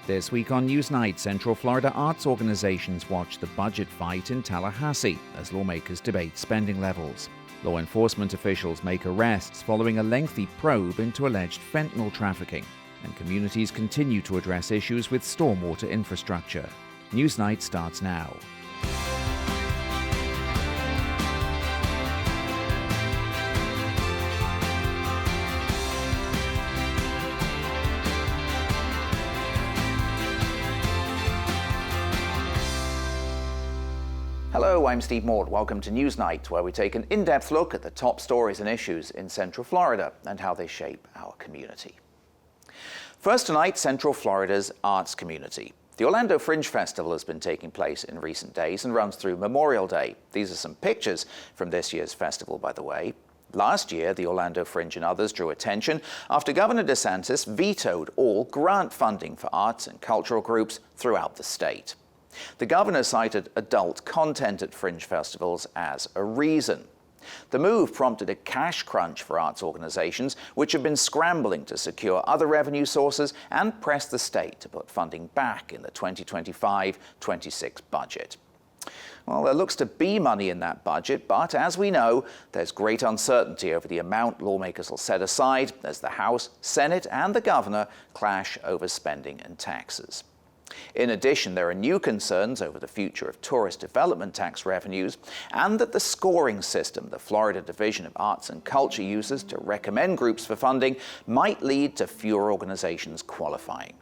This week on Newsnight, Central Florida arts organizations watch the budget fight in Tallahassee as lawmakers debate spending levels. Law enforcement officials make arrests following a lengthy probe into alleged fentanyl trafficking. And communities continue to address issues with stormwater infrastructure. Newsnight starts now. Hello, I'm Steve Maud. Welcome to Newsnight, where we take an in-depth look at the top stories and issues in Central Florida and how they shape our community. First tonight, Central Florida's arts community. The Orlando Fringe Festival has been taking place in recent days and runs through Memorial Day. These are some pictures from this year's festival, by the way. Last year, the Orlando Fringe and others drew attention after Governor DeSantis vetoed all grant funding for arts and cultural groups throughout the state. The governor cited adult content at fringe festivals as a reason. The move prompted a cash crunch for arts organizations, which have been scrambling to secure other revenue sources and press the state to put funding back in the 2025-26 budget. Well, there looks to be money in that budget, but as we know, there's great uncertainty over the amount lawmakers will set aside as the House, Senate, and the governor clash over spending and taxes. In addition, there are new concerns over the future of tourist development tax revenues and that the scoring system the Florida Division of Arts and Culture uses to recommend groups for funding might lead to fewer organizations qualifying.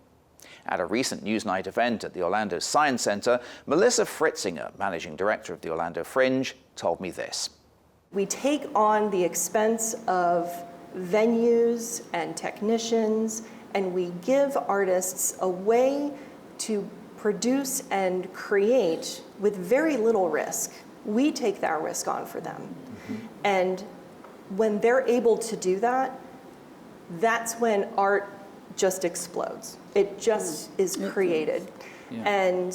At a recent Newsnight event at the Orlando Science Center, Melissa Fritzinger, managing director of the Orlando Fringe, told me this. We take on the expense of venues and technicians, and we give artists a way to produce and create with very little risk. We take that risk on for them. And when they're able to do that, that's when art just explodes. It just is created. And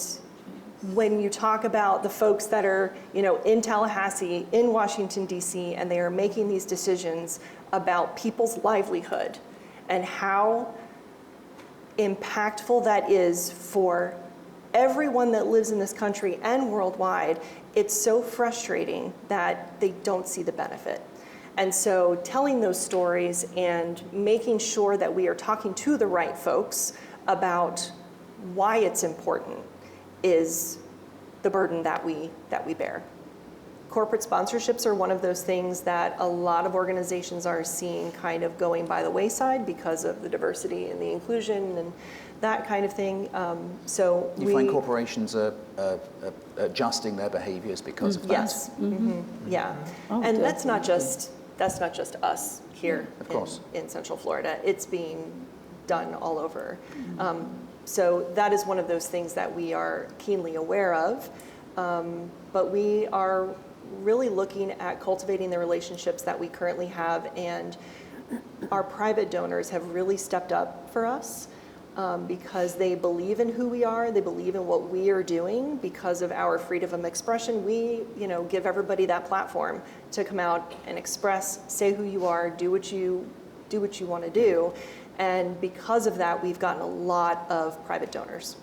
when you talk about the folks that are, in Tallahassee, in Washington, D.C., and they are making these decisions about people's livelihood and how impactful that is for everyone that lives in this country and worldwide, it's so frustrating that they don't see the benefit. And so telling those stories and making sure that we are talking to the right folks about why it's important is the burden that we bear. Corporate sponsorships are one of those things that a lot of organizations are seeing kind of going by the wayside because of the diversity and the inclusion and that kind of thing. So you find corporations are adjusting their behaviors because of that? Yes. Yeah. Oh, and that's not just us here in Central Florida. It's being done all over. So that is one of those things that we are keenly aware of. But we are really looking at cultivating the relationships that we currently have, and our private donors have really stepped up for us because they believe in who we are, they believe in what we are doing. Because of our freedom of expression, we give everybody that platform to come out and express, say who you are, do what you want to do. And because of that, we've gotten a lot of private donors.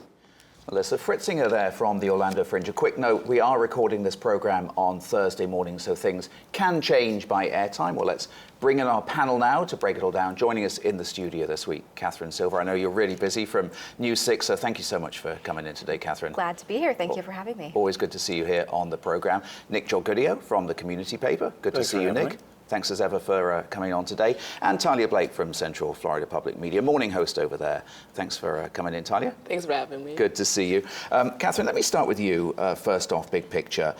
Melissa Fritzinger there from the Orlando Fringe. A quick note, we are recording this program on Thursday morning, so things can change by airtime. Well, let's bring in our panel now to break it all down. Joining us in the studio this week, Catherine Silver. I know you're really busy from News 6, so thank you so much for coming in today, Catherine. Glad to be here. Thank you for having me. Always good to see you here on the program. Nick Jorgudio from the Community Paper. Good to see you, Nick. Thanks as ever for coming on today. And Talia Blake from Central Florida Public Media, morning host over there. Thanks for coming in, Talia. Thanks for having me. Good to see you. Catherine, let me start with you first off, big picture.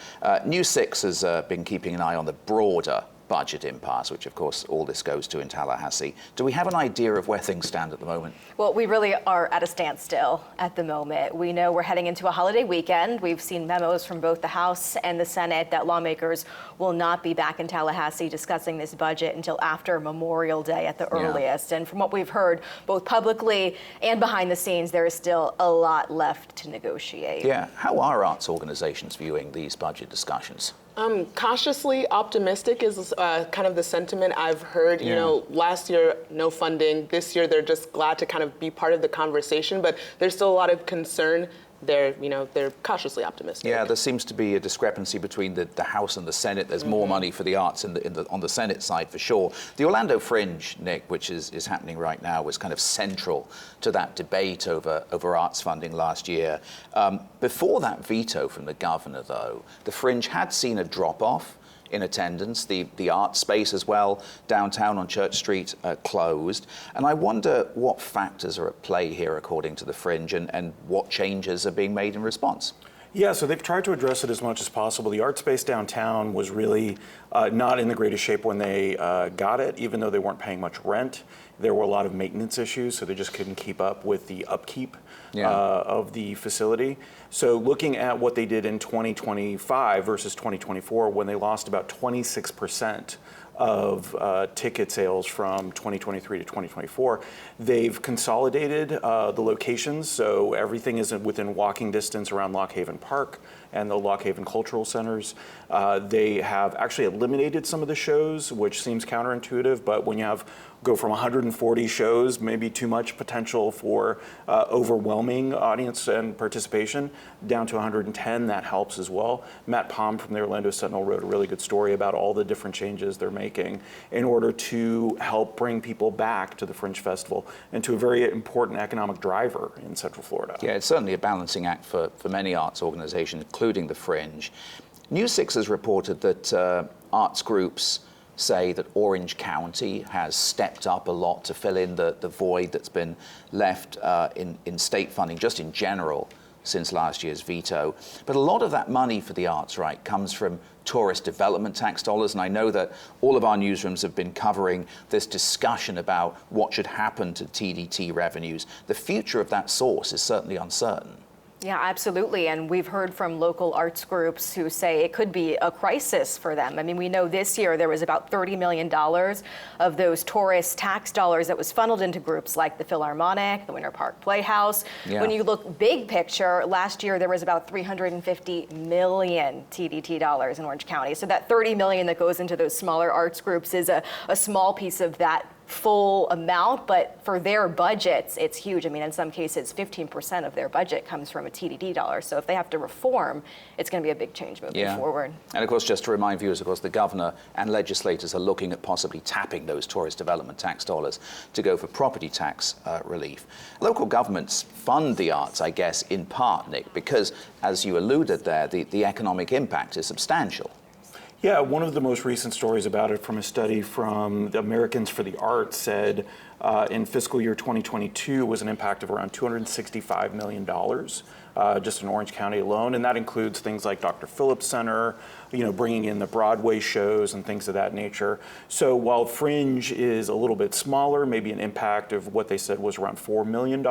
News 6 has been keeping an eye on the broader budget impasse, which of course all this goes to in Tallahassee. Do we have an idea of where things stand at the moment? Well, we really are at a standstill at the moment. We know we're heading into a holiday weekend. We've seen memos from both the House and the Senate that lawmakers will not be back in Tallahassee discussing this budget until after Memorial Day at the earliest. And from what we've heard, both publicly and behind the scenes, there is still a lot left to negotiate. Yeah. How are arts organizations viewing these budget discussions? Cautiously optimistic is kind of the sentiment I've heard. Yeah. You know, last year, no funding. This year, they're just glad to kind of be part of the conversation, but there's still a lot of concern. They're cautiously optimistic. Yeah, there seems to be a discrepancy between the House and the Senate. There's more money for the arts on the Senate side, for sure. The Orlando Fringe, Nick, which is happening right now, was kind of central to that debate over arts funding last year. Before that veto from the governor, though, the Fringe had seen a drop-off in attendance. The art space as well, downtown on Church Street, closed. And I wonder what factors are at play here, according to the Fringe, and what changes are being made in response. Yeah, so they've tried to address it as much as possible. The art space downtown was really not in the greatest shape when they got it, even though they weren't paying much rent. There were a lot of maintenance issues, so they just couldn't keep up with the upkeep of the facility. So looking at what they did in 2025 versus 2024, when they lost about 26% of ticket sales from 2023 to 2024, they've consolidated the locations, so everything is within walking distance around Lock Haven Park and the Lock Haven Cultural Centers. They have actually eliminated some of the shows, which seems counterintuitive, but when you go from 140 shows, maybe too much potential for overwhelming audience and participation, down to 110, that helps as well. Matt Palm from the Orlando Sentinel wrote a really good story about all the different changes they're making in order to help bring people back to the Fringe Festival and to a very important economic driver in Central Florida. Yeah, it's certainly a balancing act for many arts organizations, including the Fringe. News 6 has reported that arts groups say that Orange County has stepped up a lot to fill in the void that's been left in state funding, just in general, since last year's veto. But a lot of that money for the arts, right, comes from tourist development tax dollars. And I know that all of our newsrooms have been covering this discussion about what should happen to TDT revenues. The future of that source is certainly uncertain. Yeah, absolutely. And we've heard from local arts groups who say it could be a crisis for them. I mean, we know this year there was about $30 million of those tourist tax dollars that was funneled into groups like the Philharmonic, the Winter Park Playhouse. Yeah. When you look big picture, last year there was about 350 million TDT dollars in Orange County. So that 30 million that goes into those smaller arts groups is a small piece of that full amount, but for their budgets, it's huge. I mean, in some cases, 15% of their budget comes from a TDT dollar. So if they have to reform, it's going to be a big change moving forward. And of course, just to remind viewers, of course, the governor and legislators are looking at possibly tapping those tourist development tax dollars to go for property tax relief. Local governments fund the arts, I guess, in part, Nick, because, as you alluded there, the economic impact is substantial. Yeah, one of the most recent stories about it from a study from the Americans for the Arts said in fiscal year 2022 was an impact of around $265 million just in Orange County alone. And that includes things like Dr. Phillips Center, bringing in the Broadway shows and things of that nature. So while Fringe is a little bit smaller, maybe an impact of what they said was around $4 million,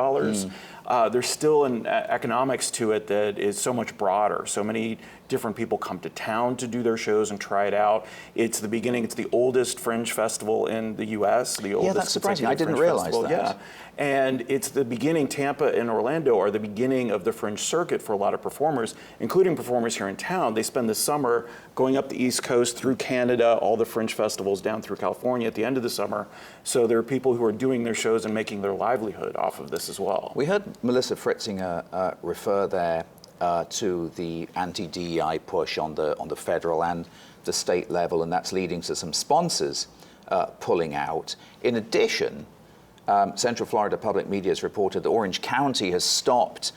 there's still an economics to it that is so much broader. So many different people come to town to do their shows and try it out. It's the beginning. It's the oldest Fringe festival in the U.S. The oldest. Yeah, that's surprising. I didn't Fringe realize festival. that. Yeah, and it's the beginning. Tampa and Orlando are the beginning of the Fringe circuit for a lot of performers, including performers here in town. They spend the summer going up the East Coast through Canada, all the Fringe festivals down through California at the end of the summer. So there are people who are doing their shows and making their livelihood off of this as well. We heard Melissa Fritzinger refer there to the anti-DEI push on the federal and the state level, and that's leading to some sponsors pulling out. In addition, Central Florida Public Media has reported that Orange County has stopped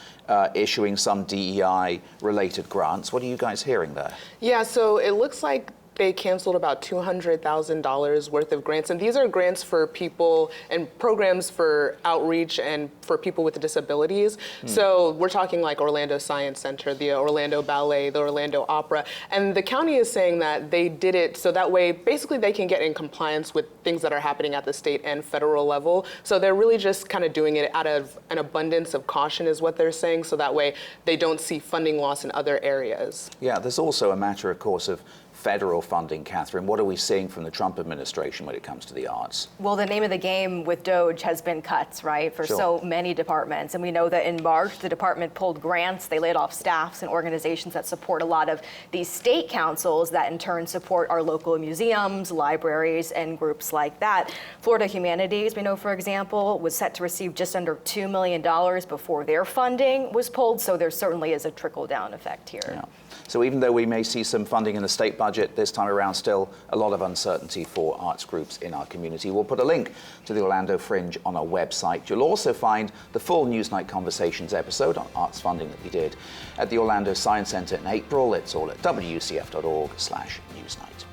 issuing some DEI-related grants. What are you guys hearing there? Yeah, so it looks like they canceled about $200,000 worth of grants. And these are grants for people and programs for outreach and for people with disabilities. So we're talking like Orlando Science Center, the Orlando Ballet, the Orlando Opera. And the county is saying that they did it so that way, basically they can get in compliance with things that are happening at the state and federal level. So they're really just kind of doing it out of an abundance of caution is what they're saying. So that way they don't see funding loss in other areas. Yeah, there's also a matter, of course, of federal funding, Catherine. What are we seeing from the Trump administration when it comes to the arts? Well, the name of the game with DOGE has been cuts, right, for so many departments. And we know that in March, the department pulled grants. They laid off staffs and organizations that support a lot of these state councils that in turn support our local museums, libraries, and groups like that. Florida Humanities, we know, for example, was set to receive just under $2 million before their funding was pulled. So there certainly is a trickle-down effect here. Yeah. So even though we may see some funding in the state budget this time around, still a lot of uncertainty for arts groups in our community. We'll put a link to the Orlando Fringe on our website. You'll also find the full Newsnight Conversations episode on arts funding that we did at the Orlando Science Center in April. It's all at wcf.org/Newsnight.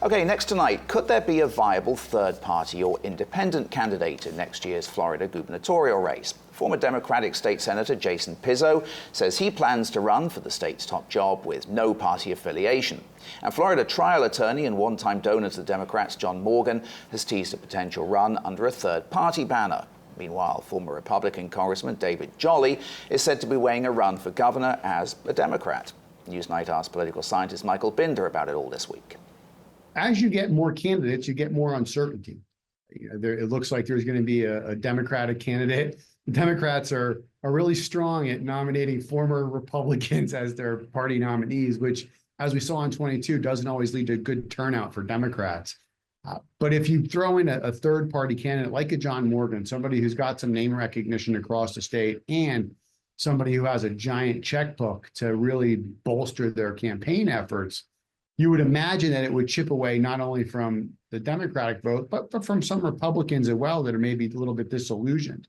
Okay, next tonight, could there be a viable third party or independent candidate in next year's Florida gubernatorial race? Former Democratic State Senator Jason Pizzo says he plans to run for the state's top job with no party affiliation. And Florida trial attorney and one-time donor to the Democrats, John Morgan, has teased a potential run under a third-party banner. Meanwhile, former Republican Congressman David Jolly is said to be weighing a run for governor as a Democrat. Newsnight asked political scientist Michael Binder about it all this week. As you get more candidates, you get more uncertainty. It looks like there's going to be a Democratic candidate. Democrats are really strong at nominating former Republicans as their party nominees, which, as we saw in 22, doesn't always lead to good turnout for Democrats. But if you throw in a third-party candidate like a John Morgan, somebody who's got some name recognition across the state, and somebody who has a giant checkbook to really bolster their campaign efforts, you would imagine that it would chip away not only from the Democratic vote, but from some Republicans as well that are maybe a little bit disillusioned.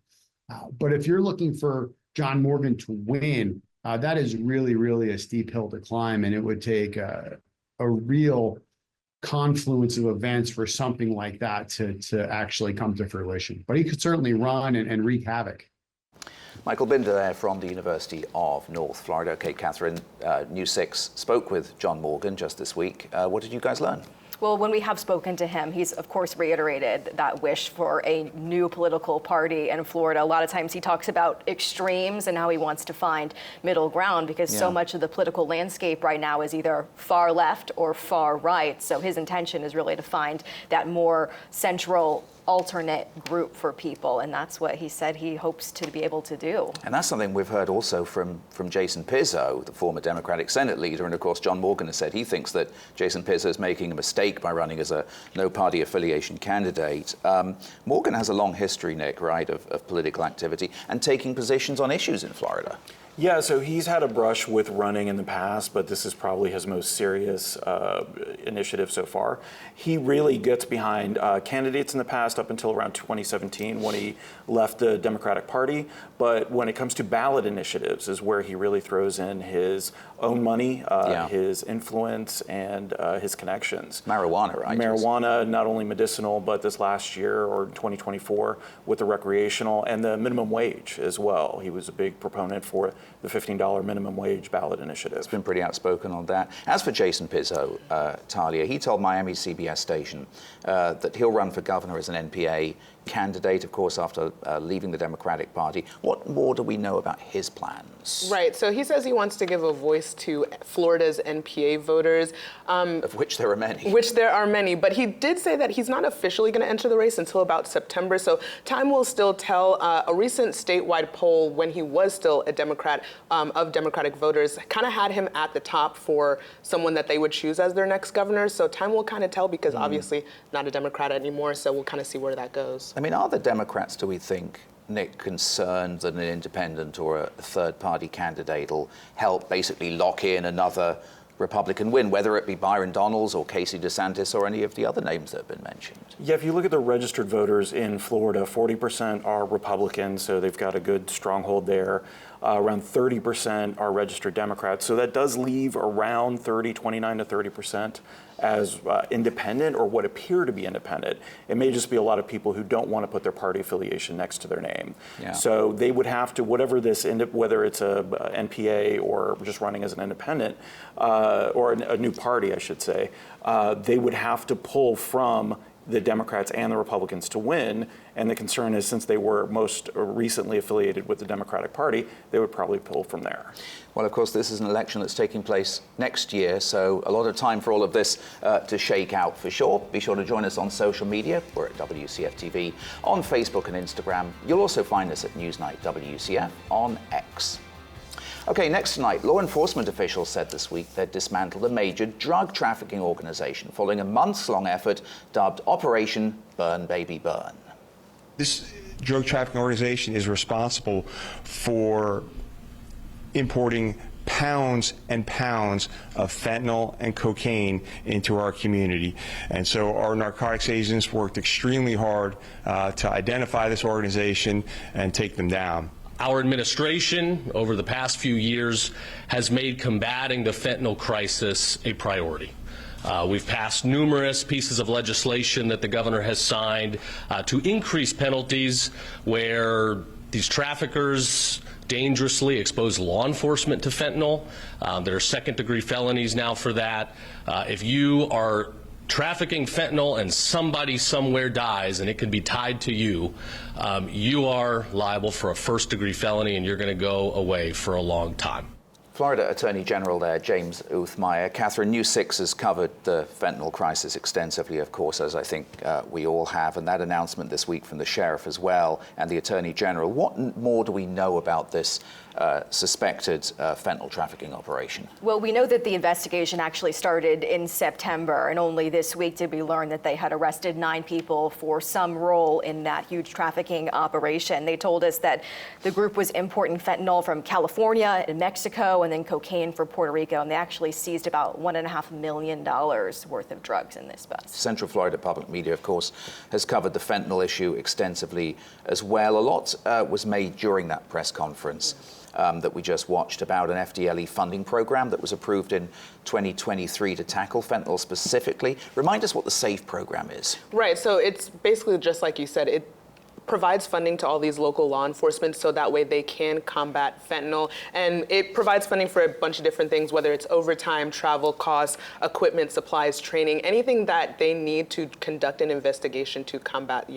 But if you're looking for John Morgan to win, that is really, really a steep hill to climb, and it would take a real confluence of events for something like that to actually come to fruition. But he could certainly run and wreak havoc. Michael Binder there from the University of North Florida. Okay, Catherine, News 6 spoke with John Morgan just this week. What did you guys learn? Well, when we have spoken to him, he's, of course, reiterated that wish for a new political party in Florida. A lot of times he talks about extremes and how he wants to find middle ground because so much of the political landscape right now is either far left or far right. So his intention is really to find that more central alternate group for people, and that's what he said he hopes to be able to do. And that's something we've heard also from Jason Pizzo, the former Democratic Senate leader, and of course John Morgan has said he thinks that Jason Pizzo is making a mistake by running as a no-party affiliation candidate. Morgan has a long history, Nick, right, of political activity and taking positions on issues in Florida. Yeah, so he's had a brush with running in the past, but this is probably his most serious initiative so far. He really gets behind candidates in the past up until around 2017 when he left the Democratic Party. But when it comes to ballot initiatives is where he really throws in his own money, his influence, and his connections. Marijuana, right? Marijuana, not only medicinal, but this last year or 2024 with the recreational and the minimum wage as well. He was a big proponent for the $15 minimum wage ballot initiative. It's been pretty outspoken on that. As for Jason Pizzo, Talia, he told Miami CBS station that he'll run for governor as an NPA candidate, of course, after leaving the Democratic Party. What more do we know about his plans? Right, so he says he wants to give a voice to Florida's NPA voters. Of which there are many. Which there are many, but he did say that he's not officially going to enter the race until about September, so time will still tell. A recent statewide poll, when he was still a Democrat, of Democratic voters, kind of had him at the top for someone that they would choose as their next governor, so time will kind of tell because obviously not a Democrat anymore, so we'll kind of see where that goes. I mean, are the Democrats, do we think, Nick, concerned that an independent or a third-party candidate will help basically lock in another Republican win, whether it be Byron Donalds or Casey DeSantis or any of the other names that have been mentioned? Yeah, if you look at the registered voters in Florida, 40% are Republicans, so they've got a good stronghold there. Around 30% are registered Democrats, so that does leave around 29 to 30% as independent or what appear to be independent. It may just be a lot of people who don't want to put their party affiliation next to their name. Yeah. So they would have to, whatever this, whether it's a NPA or just running as an independent, or a new party, I should say, they would have to pull from the Democrats and the Republicans to win. And the concern is, since they were most recently affiliated with the Democratic Party, they would probably pull from there. Well, of course, this is an election that's taking place next year, so a lot of time for all of this to shake out for sure. Be sure to join us on social media. We're at WCF TV on Facebook and Instagram. You'll also find us at Newsnight WCF on X. Okay, next tonight, law enforcement officials said this week they'd dismantled a major drug trafficking organization following a months-long effort dubbed Operation Burn Baby Burn. This drug trafficking organization is responsible for importing pounds and pounds of fentanyl and cocaine into our community. And so our narcotics agents worked extremely hard to identify this organization and take them down. Our administration, over the past few years, has made combating the fentanyl crisis a priority. We've passed numerous pieces of legislation that the governor has signed to increase penalties where these traffickers dangerously expose law enforcement to fentanyl. There are second-degree felonies now for that. If you are trafficking fentanyl and somebody somewhere dies and it can be tied to you, you are liable for a first-degree felony and you're going to go away for a long time. Florida Attorney General there, James Uthmeier. Catherine, News 6 has covered the fentanyl crisis extensively, of course, as I think we all have, and that announcement this week from the sheriff as well and the Attorney General. What more do we know about this suspected fentanyl trafficking operation? Well, we know that the investigation actually started in September, and only this week did we learn that they had arrested 9 people for some role in that huge trafficking operation. They told us that the group was importing fentanyl from California and Mexico, and then cocaine from Puerto Rico, and they actually seized about $1.5 million worth of drugs in this bus. Central Florida Public Media, of course, has covered the fentanyl issue extensively as well. A lot was made during that press conference that we just watched about an FDLE funding program that was approved in 2023 to tackle fentanyl specifically. Remind us what the SAFE program is. Right, so it's basically just like you said, it provides funding to all these local law enforcement so that way they can combat fentanyl. And it provides funding for a bunch of different things, whether it's overtime, travel costs, equipment, supplies, training, anything that they need to conduct an investigation to combat,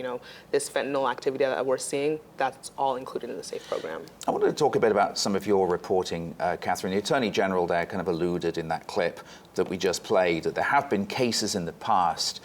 this fentanyl activity that we're seeing. That's all included in the SAFE program. I wanted to talk a bit about some of your reporting, Catherine. The Attorney General there kind of alluded in that clip that we just played that there have been cases in the past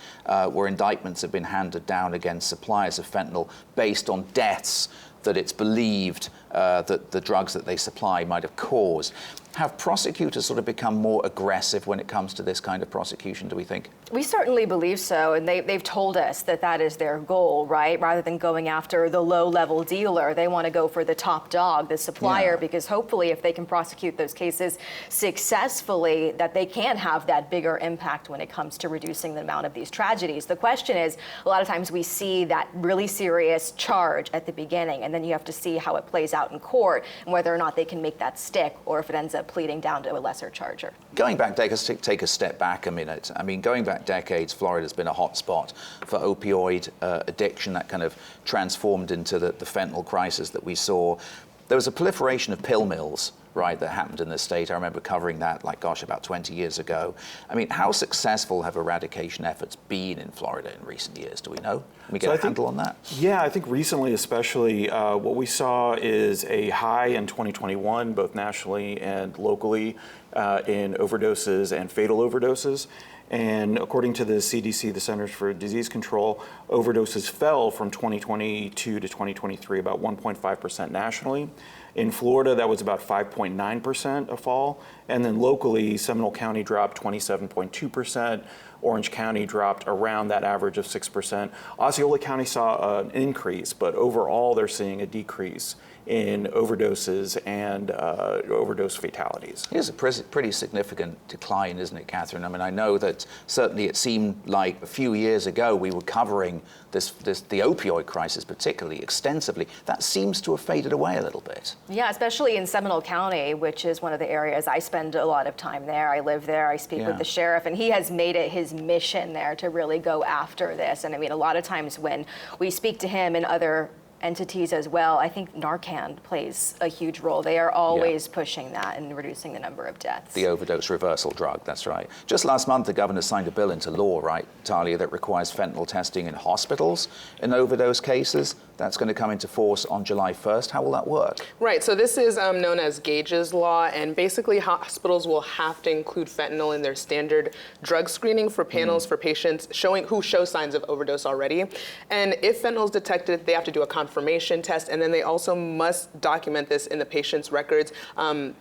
where indictments have been handed down against suppliers of fentanyl based on deaths that it's believed that the drugs that they supply might have caused. Have prosecutors sort of become more aggressive when it comes to this kind of prosecution, do we think? We certainly believe so, and they've told us that that is their goal, right? Rather than going after the low-level dealer, they want to go for the top dog, the supplier, because hopefully if they can prosecute those cases successfully, that they can have that bigger impact when it comes to reducing the amount of these tragedies. The question is, a lot of times we see that really serious charge at the beginning, and then you have to see how it plays out in court and whether or not they can make that stick or if it ends up pleading down to a lesser charger. Going back, take a step back a minute. I mean, going back decades, Florida's been a hot spot for opioid addiction that kind of transformed into the fentanyl crisis that we saw. There was a proliferation of pill mills, right, that happened in the state. I remember covering that, about 20 years ago. I mean, how successful have eradication efforts been in Florida in recent years? Do we know? Can we get a handle on that? Yeah, I think recently especially what we saw is a high in 2021, both nationally and locally, in overdoses and fatal overdoses. And according to the CDC, the Centers for Disease Control, overdoses fell from 2022 to 2023 about 1.5% nationally. In Florida, that was about 5.9% a fall. And then locally, Seminole County dropped 27.2%. Orange County dropped around that average of 6%. Osceola County saw an increase, but overall they're seeing a decrease in overdoses and overdose fatalities. Here's a pretty significant decline, isn't it, Catherine? I mean, I know that certainly it seemed like a few years ago we were covering the opioid crisis particularly extensively. That seems to have faded away a little bit. Yeah, especially in Seminole County, which is one of the areas I spend a lot of time there. I live there, I speak with the sheriff, and he has made it his mission there to really go after this. And I mean, a lot of times when we speak to him and other entities as well. I think Narcan plays a huge role. They are always pushing that and reducing the number of deaths. The overdose reversal drug, that's right. Just last month, the governor signed a bill into law, right, Talia, that requires fentanyl testing in hospitals in overdose cases. That's going to come into force on July 1st. How will that work? Right, so this is known as Gage's Law, and basically hospitals will have to include fentanyl in their standard drug screening for panels for patients who show signs of overdose already. And if fentanyl is detected, they have to do a confirmation test, and then they also must document this in the patient's records.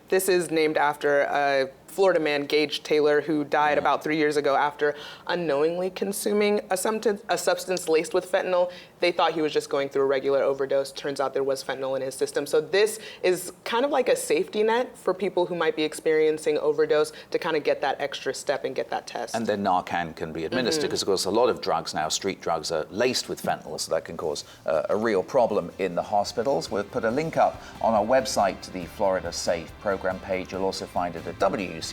This is named after a Florida man, Gage Taylor, who died about 3 years ago after unknowingly consuming a substance laced with fentanyl. They thought he was just going through a regular overdose. Turns out there was fentanyl in his system. So this is kind of like a safety net for people who might be experiencing overdose to kind of get that extra step and get that test. And then Narcan can be administered because, of course, a lot of drugs now, street drugs, are laced with fentanyl, so that can cause a real problem in the hospitals. We'll put a link up on our website to the Florida Safe program page. You'll also find it at WUCF.org/Newsnight.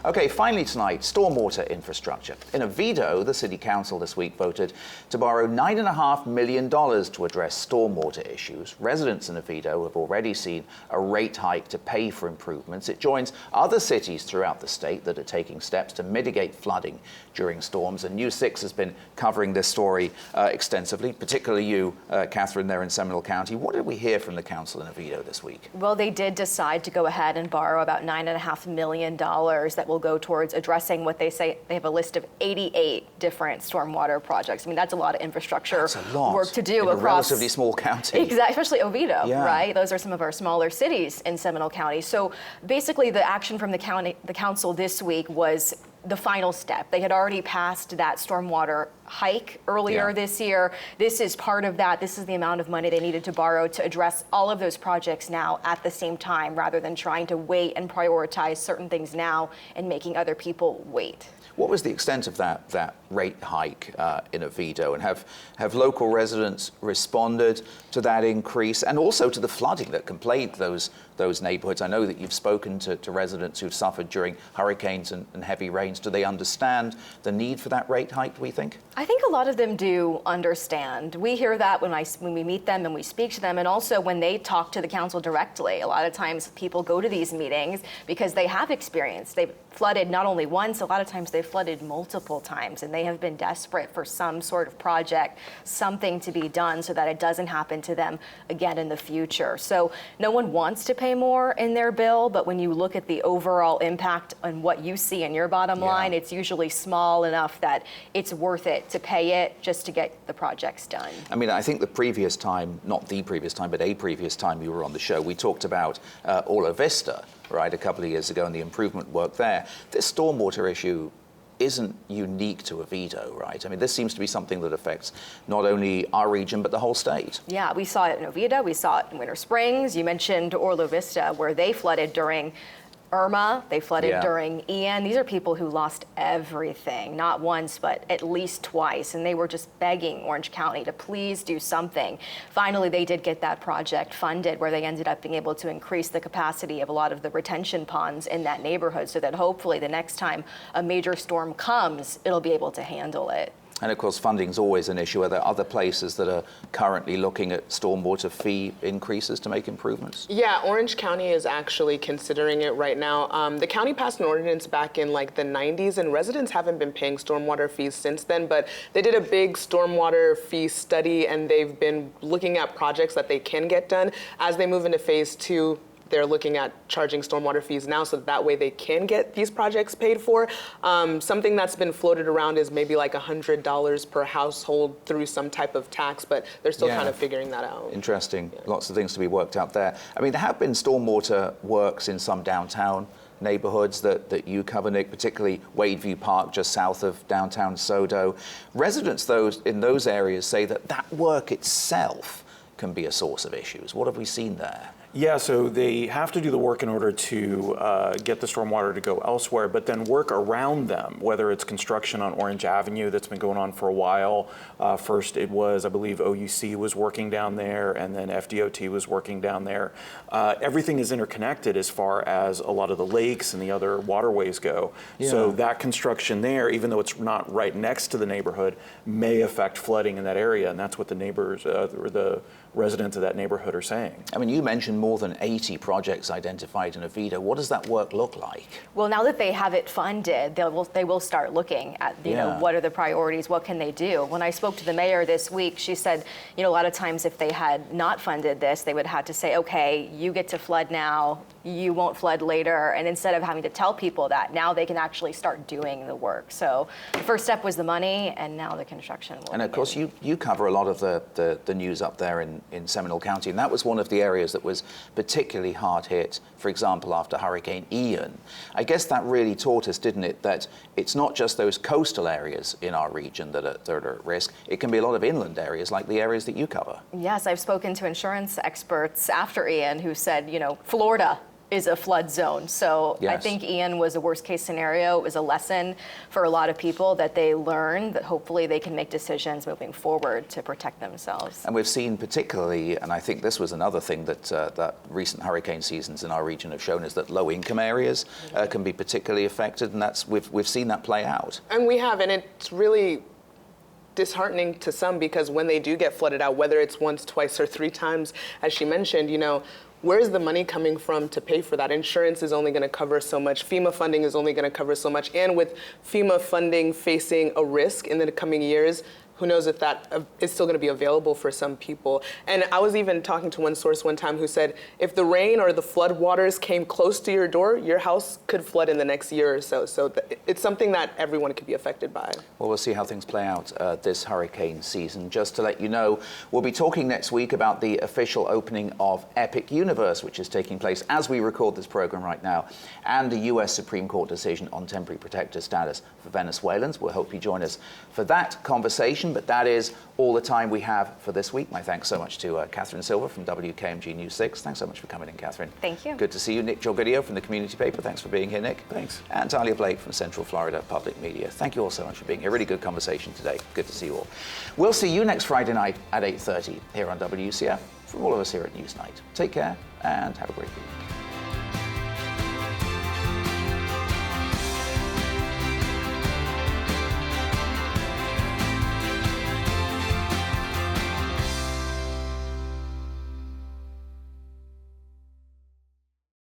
Okay, finally tonight, stormwater infrastructure. In Oviedo, the City Council this week voted to borrow $9.5 million to address stormwater issues. Residents in Oviedo have already seen a rate hike to pay for improvements. It joins other cities throughout the state that are taking steps to mitigate flooding during storms. And News 6 has been covering this story extensively, particularly you, Catherine, there in Seminole County. What did we hear from the council in Oviedo this week? Well, they did decide to go ahead and borrow about $9.5 million that will go towards addressing what they say. They have a list of 88 different stormwater projects. I mean, that's a lot of infrastructure work to do in across a relatively small county. Exactly, especially Oviedo, right? Those are some of our smaller cities in Seminole County. So basically, the action from the council this week was the final step. They had already passed that stormwater hike earlier this year. This is part of that. This is the amount of money they needed to borrow to address all of those projects now at the same time, rather than trying to wait and prioritize certain things now and making other people wait. What was the extent of that rate hike in Oviedo, and have local residents responded to that increase and also to the flooding that can plague those neighborhoods? I know that you've spoken to residents who've suffered during hurricanes and heavy rains. Do they understand the need for that rate hike, do we think? I think a lot of them do understand. We hear that when we meet them and we speak to them, and also when they talk to the council directly. A lot of times people go to these meetings because they have experience. They've flooded not only once, a lot of times they've flooded multiple times, and they have been desperate for some sort of project, something to be done so that it doesn't happen to them again in the future. So no one wants to pay more in their bill, but when you look at the overall impact on what you see in your bottom line, it's usually small enough that it's worth it to pay it just to get the projects done. I mean, I think the previous time, not the previous time, but a previous time you were on the show, we talked about Orla Vista, right, a couple of years ago, and the improvement work there. This stormwater issue isn't unique to Oviedo, right? I mean, this seems to be something that affects not only our region, but the whole state. Yeah, we saw it in Oviedo, we saw it in Winter Springs. You mentioned Orla Vista, where they flooded during Irma, they flooded during Ian. These are people who lost everything, not once, but at least twice. And they were just begging Orange County to please do something. Finally, they did get that project funded, where they ended up being able to increase the capacity of a lot of the retention ponds in that neighborhood, so that hopefully the next time a major storm comes, it'll be able to handle it. And of course, funding is always an issue. Are there other places that are currently looking at stormwater fee increases to make improvements? Yeah, Orange County is actually considering it right now. The county passed an ordinance back in like the 90s, and residents haven't been paying stormwater fees since then, but they did a big stormwater fee study, and they've been looking at projects that they can get done. As they move into phase 2, they're looking at charging stormwater fees now, so that way they can get these projects paid for. Something that's been floated around is maybe like $100 per household through some type of tax, but they're still kind of figuring that out. Interesting. Lots of things to be worked out there. I mean, there have been stormwater works in some downtown neighborhoods that you cover, Nick, particularly Wadeview Park, just south of downtown Sodo. Residents in those areas say that work itself can be a source of issues. What have we seen there? Yeah, so they have to do the work in order to get the stormwater to go elsewhere, but then work around them, whether it's construction on Orange Avenue that's been going on for a while. First it was, I believe, OUC was working down there, and then FDOT was working down there. Everything is interconnected as far as a lot of the lakes and the other waterways go. Yeah. So that construction there, even though it's not right next to the neighborhood, may affect flooding in that area, and that's what the neighbors, or the residents of that neighborhood are saying. I mean, you mentioned more than 80 projects identified in Avida. What does that work look like? Well, now that they have it funded, they will start looking at, you know, what are the priorities, what can they do? When I spoke to the mayor this week, she said, you know, a lot of times if they had not funded this, they would have to say, okay, you get to flood now, you won't flood later. And instead of having to tell people that, now they can actually start doing the work. So the first step was the money, and now the construction will And of course, you cover a lot of the news up there in Seminole County, and that was one of the areas that was particularly hard hit, for example, after Hurricane Ian. I guess that really taught us, didn't it, that it's not just those coastal areas in our region that are at risk. It can be a lot of inland areas, like the areas that you cover. Yes, I've spoken to insurance experts after Ian who said, you know, Florida is a flood zone. So I Yes. think Ian was a worst case scenario. It was a lesson for a lot of people that they learned, that hopefully they can make decisions moving forward to protect themselves. And we've seen particularly, and I think this was another thing that that recent hurricane seasons in our region have shown, is that low-income areas can be particularly affected, and that's we've seen that play out. And we have, and it's really disheartening to some, because when they do get flooded out, whether it's once, twice, or 3 times, as she mentioned, you know, where's the money coming from to pay for that? Insurance is only going to cover so much. FEMA funding is only going to cover so much. And with FEMA funding facing a risk in the coming years, who knows if that is still going to be available for some people. And I was even talking to one source one time who said, if the rain or the flood waters came close to your door, your house could flood in the next year or so. So it's something that everyone could be affected by. Well, we'll see how things play out this hurricane season. Just to let you know, we'll be talking next week about the official opening of Epic Universe, which is taking place as we record this program right now, and the U.S. Supreme Court decision on temporary protected status for Venezuelans. We'll hope you join us for that conversation. But that is all the time we have for this week. My thanks so much to Catherine Silver from WKMG News 6. Thanks so much for coming in, Catherine. Thank you. Good to see you. Nick Jorgodio from the Community Paper. Thanks for being here, Nick. Thanks. And Talia Blake from Central Florida Public Media. Thank you all so much for being here. Really good conversation today. Good to see you all. We'll see you next Friday night at 8:30 here on WCF. From all of us here at Newsnight. Take care and have a great week.